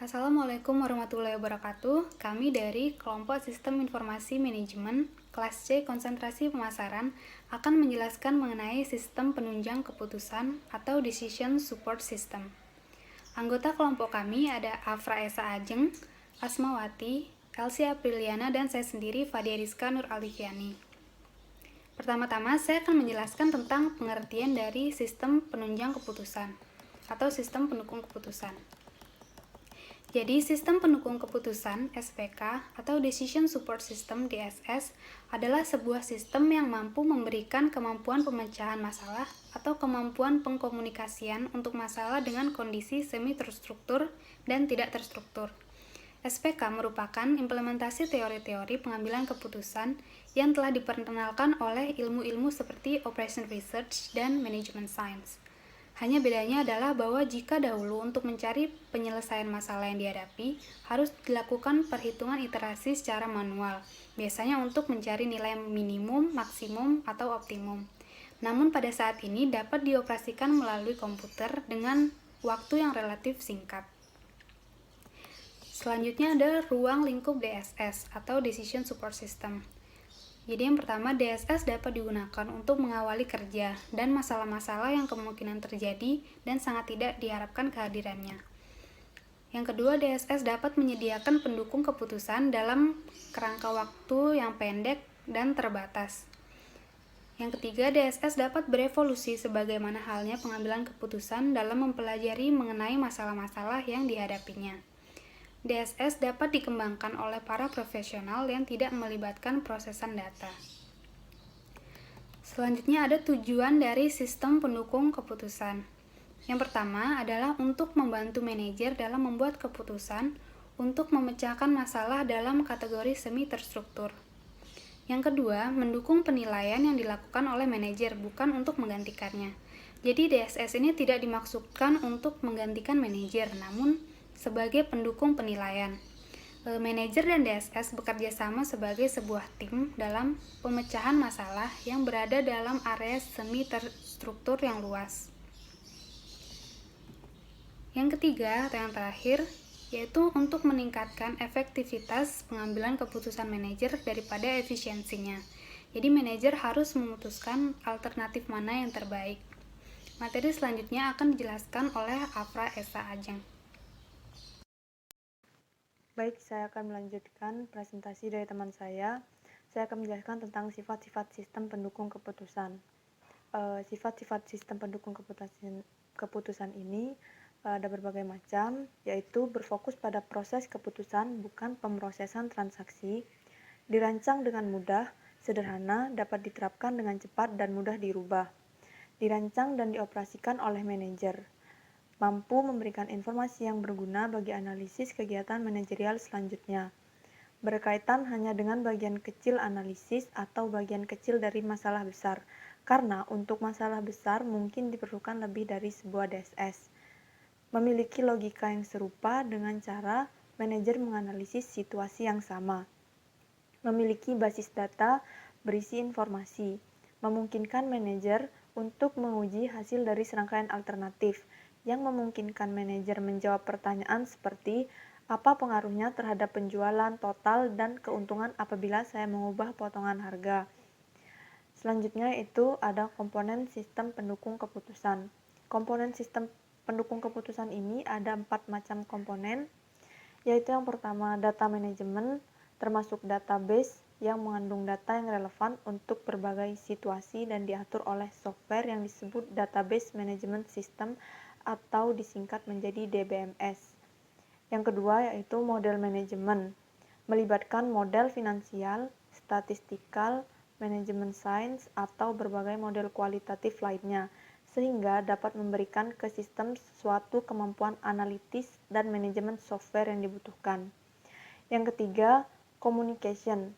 Assalamualaikum warahmatullahi wabarakatuh. Kami dari kelompok Sistem Informasi Manajemen kelas C konsentrasi pemasaran akan menjelaskan mengenai sistem penunjang keputusan atau Decision Support System. Anggota kelompok kami ada Afra Esa Ajeng, Asmawati, Elsie Apriliana, dan saya sendiri Fadia Rizka Nur Alifiani. Pertama-tama saya akan menjelaskan tentang pengertian dari sistem penunjang keputusan atau sistem pendukung keputusan. Jadi, sistem pendukung keputusan (SPK) atau Decision Support System (DSS) adalah sebuah sistem yang mampu memberikan kemampuan pemecahan masalah atau kemampuan pengkomunikasian untuk masalah dengan kondisi semi terstruktur dan tidak terstruktur. SPK merupakan implementasi teori-teori pengambilan keputusan yang telah diperkenalkan oleh ilmu-ilmu seperti Operation Research dan Management Science. Hanya bedanya adalah bahwa jika dahulu untuk mencari penyelesaian masalah yang dihadapi, harus dilakukan perhitungan iterasi secara manual, biasanya untuk mencari nilai minimum, maksimum, atau optimum. Namun pada saat ini dapat dioperasikan melalui komputer dengan waktu yang relatif singkat. Selanjutnya ada ruang lingkup DSS atau Decision Support System. Jadi yang pertama, DSS dapat digunakan untuk mengawali kerja dan masalah-masalah yang kemungkinan terjadi dan sangat tidak diharapkan kehadirannya. Yang kedua, DSS dapat menyediakan pendukung keputusan dalam kerangka waktu yang pendek dan terbatas. Yang ketiga, DSS dapat berevolusi sebagaimana halnya pengambilan keputusan dalam mempelajari mengenai masalah-masalah yang dihadapinya. DSS dapat dikembangkan oleh para profesional yang tidak melibatkan prosesan data. Selanjutnya ada tujuan dari sistem pendukung keputusan. Yang pertama adalah untuk membantu manajer dalam membuat keputusan untuk memecahkan masalah dalam kategori semi terstruktur. Yang kedua, mendukung penilaian yang dilakukan oleh manajer, bukan untuk menggantikannya. Jadi DSS ini tidak dimaksudkan untuk menggantikan manajer, namun sebagai pendukung penilaian. Manajer dan DSS bekerja sama sebagai sebuah tim dalam pemecahan masalah yang berada dalam area semi terstruktur yang luas. Yang ketiga atau yang terakhir, yaitu untuk meningkatkan efektivitas pengambilan keputusan manajer daripada efisiensinya. Jadi manajer harus memutuskan alternatif mana yang terbaik. Materi selanjutnya akan dijelaskan oleh Afra Esa Ajeng. Baik, saya akan melanjutkan presentasi dari teman saya. Saya akan menjelaskan tentang sifat-sifat sistem pendukung keputusan. Sifat-sifat sistem pendukung keputusan ini ada berbagai macam, yaitu berfokus pada proses keputusan, bukan pemrosesan transaksi, dirancang dengan mudah, sederhana, dapat diterapkan dengan cepat dan mudah dirubah, dirancang dan dioperasikan oleh manajer, mampu memberikan informasi yang berguna bagi analisis kegiatan manajerial selanjutnya. Berkaitan hanya dengan bagian kecil analisis atau bagian kecil dari masalah besar, karena untuk masalah besar mungkin diperlukan lebih dari sebuah DSS. Memiliki logika yang serupa dengan cara manajer menganalisis situasi yang sama. Memiliki basis data berisi informasi, memungkinkan manajer untuk menguji hasil dari serangkaian alternatif, yang memungkinkan manajer menjawab pertanyaan seperti apa pengaruhnya terhadap penjualan total dan keuntungan apabila saya mengubah potongan harga. Selanjutnya itu ada komponen sistem pendukung keputusan. Komponen sistem pendukung keputusan ini ada 4 macam komponen, yaitu yang pertama data manajemen, termasuk database yang mengandung data yang relevan untuk berbagai situasi dan diatur oleh software yang disebut Database Management System atau disingkat menjadi DBMS. Yang kedua yaitu model manajemen, melibatkan model finansial, statistikal, manajemen sains, atau berbagai model kualitatif lainnya, sehingga dapat memberikan ke sistem suatu kemampuan analitis dan manajemen software yang dibutuhkan. Yang ketiga, communication.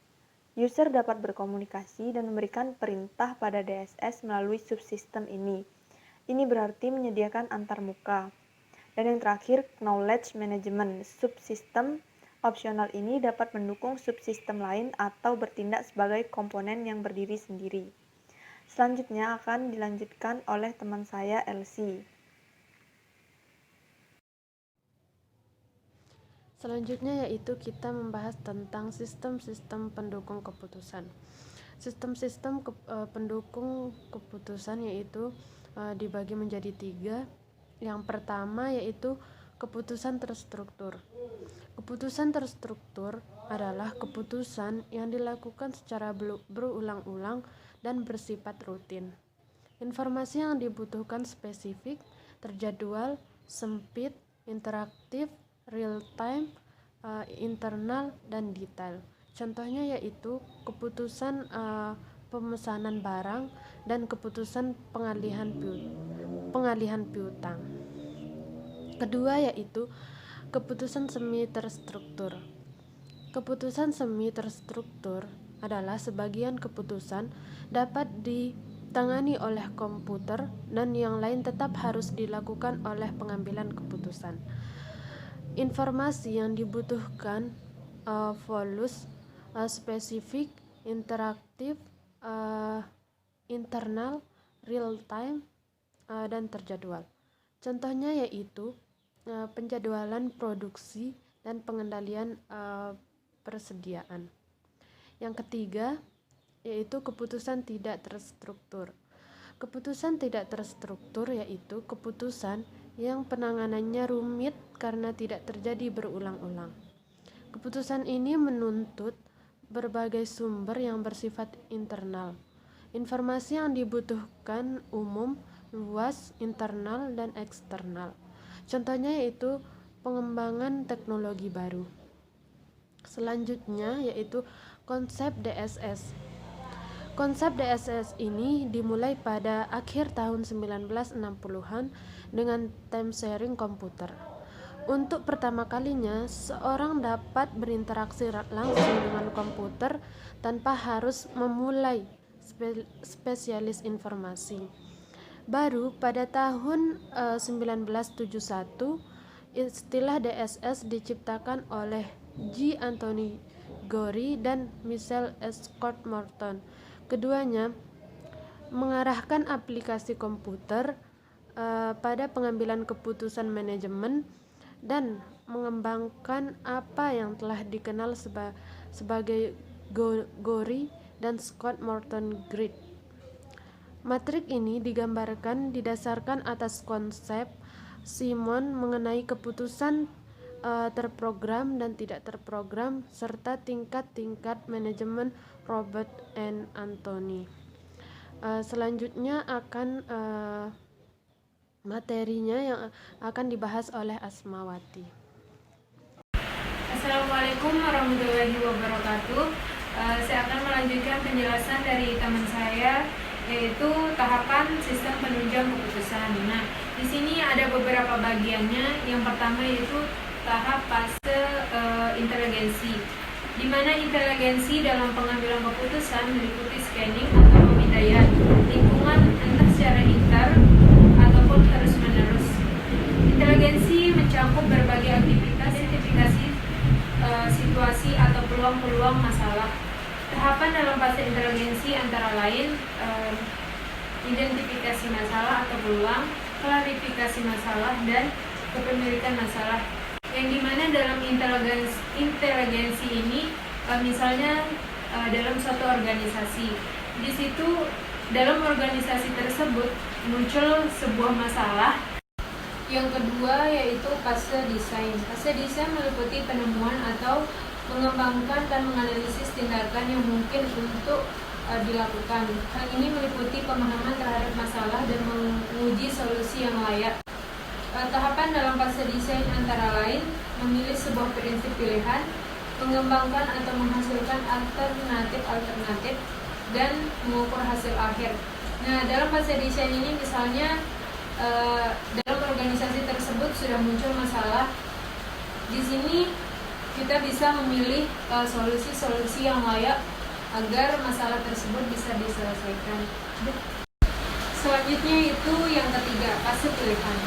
User dapat berkomunikasi dan memberikan perintah pada DSS melalui subsistem ini. Ini berarti menyediakan antarmuka. Dan yang terakhir, knowledge management. Subsistem Opsional ini dapat mendukung subsistem lain atau bertindak sebagai komponen yang berdiri sendiri. Selanjutnya akan dilanjutkan oleh teman saya, Elsie. Selanjutnya yaitu kita membahas tentang sistem-sistem pendukung keputusan. Sistem-sistem pendukung keputusan yaitu dibagi menjadi 3. Yang pertama yaitu keputusan terstruktur. Keputusan terstruktur adalah keputusan yang dilakukan secara berulang-ulang dan bersifat rutin. Informasi yang dibutuhkan spesifik, terjadwal, sempit, interaktif, real-time, internal, dan detail. Contohnya yaitu keputusan pemesanan barang dan keputusan pengalihan piutang. Kedua yaitu keputusan semi terstruktur. Keputusan semi terstruktur adalah sebagian keputusan dapat ditangani oleh komputer dan yang lain tetap harus dilakukan oleh pengambilan keputusan. Informasi yang dibutuhkan volus, spesifik, interaktif, internal, real time, dan terjadwal. Contohnya yaitu penjadwalan produksi dan pengendalian persediaan. Yang ketiga yaitu keputusan tidak terstruktur. Keputusan tidak terstruktur yaitu keputusan yang penanganannya rumit karena tidak terjadi berulang-ulang. Keputusan ini menuntut berbagai sumber yang bersifat internal. Informasi yang dibutuhkan umum, luas, internal, dan eksternal. Contohnya yaitu pengembangan teknologi baru. Selanjutnya yaitu konsep DSS. Konsep DSS ini dimulai pada akhir tahun 1960-an dengan time sharing komputer. Untuk pertama kalinya, seorang dapat berinteraksi langsung dengan komputer tanpa harus memulai spesialis informasi. Baru pada tahun 1971, istilah DSS diciptakan oleh G. Anthony Gorey dan Michael Scott Morton. Keduanya mengarahkan aplikasi komputer pada pengambilan keputusan manajemen dan mengembangkan apa yang telah dikenal sebagai Gorey dan Scott Morton Grid. Matrik ini digambarkan didasarkan atas konsep Simon mengenai keputusan terprogram dan tidak terprogram serta tingkat-tingkat manajemen Robert and Anthony. Selanjutnya akan materinya yang akan dibahas oleh Asmawati. Assalamualaikum warahmatullahi wabarakatuh. Saya akan melanjutkan penjelasan dari teman saya, yaitu tahapan sistem penunjang keputusan. Nah, di sini ada beberapa bagiannya. Yang pertama yaitu tahap fase inteligensi, di mana inteligensi dalam pengambilan keputusan meliputi scanning atau pemindaian lingkungan entah secara inter ataupun terus-menerus. Inteligensi mencakup berbagai aktivitas identifikasi situasi atau peluang-peluang masalah. Tahapan dalam fase inteligensi antara lain identifikasi masalah atau peluang, klarifikasi masalah, dan kepemilikan masalah. Yang dimana dalam inteligensi ini misalnya dalam suatu organisasi, di situ dalam organisasi tersebut muncul sebuah masalah. Yang kedua yaitu fase desain. Fase desain meliputi penemuan atau mengembangkan dan menganalisis tindakan yang mungkin untuk dilakukan. Hal ini meliputi pemahaman terhadap masalah dan menguji solusi yang layak. Tahapan dalam fase desain antara lain memilih sebuah prinsip pilihan, mengembangkan atau menghasilkan alternatif, dan mengukur hasil akhir. Nah, dalam fase desain ini misalnya dalam organisasi tersebut sudah muncul masalah. Di sini kita bisa memilih solusi-solusi yang layak agar masalah tersebut bisa diselesaikan. Selanjutnya itu yang ketiga, fase pilihan.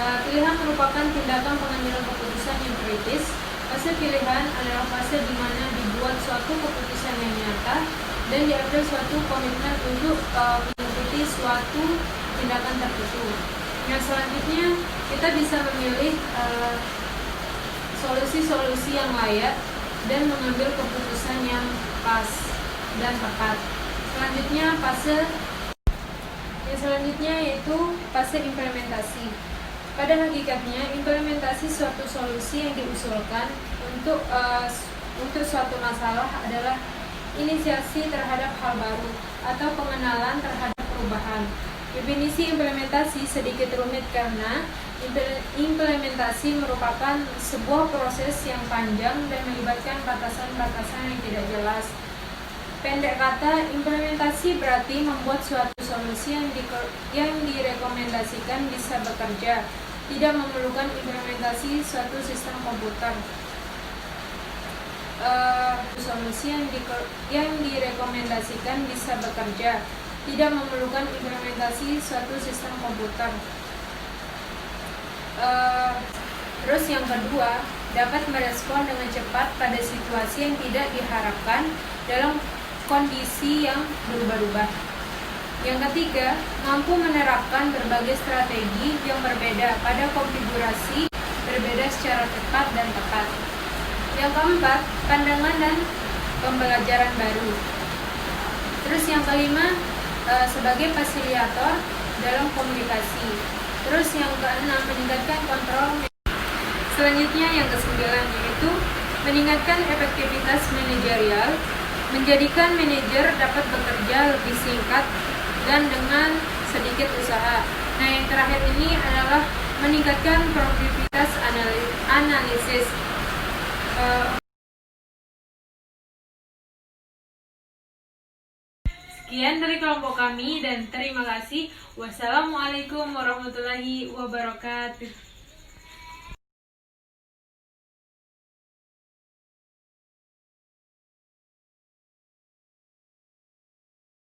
Pilihan merupakan tindakan pengambilan keputusan yang kritis Fase pilihan adalah fase di mana dibuat suatu keputusan yang nyata dan diambil suatu komitmen untuk mengikuti suatu tindakan tertentu. Yang selanjutnya kita bisa memilih solusi-solusi yang layak dan mengambil keputusan yang pas dan tepat. Selanjutnya yaitu fase implementasi. Pada hakikatnya, implementasi suatu solusi yang diusulkan untuk suatu masalah adalah inisiasi terhadap hal baru atau pengenalan terhadap perubahan. Definisi implementasi sedikit rumit karena implementasi merupakan sebuah proses yang panjang dan melibatkan batasan-batasan yang tidak jelas. Pendek kata, implementasi berarti membuat suatu solusi yang direkomendasikan bisa bekerja, tidak memerlukan implementasi suatu sistem komputer. Solusi yang direkomendasikan bisa bekerja, tidak memerlukan implementasi suatu sistem komputer. Terus yang kedua, dapat merespon dengan cepat pada situasi yang tidak diharapkan dalam kondisi yang berubah-ubah. Yang ketiga, mampu menerapkan berbagai strategi yang berbeda pada konfigurasi berbeda secara cepat dan tepat. Yang keempat, pandangan dan pembelajaran baru. Terus yang kelima, sebagai fasilitator dalam komunikasi. Terus yang keenam, meningkatkan kontrol. Selanjutnya yang kesembilan yaitu meningkatkan efektivitas manajerial, menjadikan manajer dapat bekerja lebih singkat dan dengan sedikit usaha. Nah, yang terakhir ini adalah meningkatkan produktivitas analisis. Sekian dari kelompok kami dan terima kasih. Wassalamualaikum warahmatullahi wabarakatuh.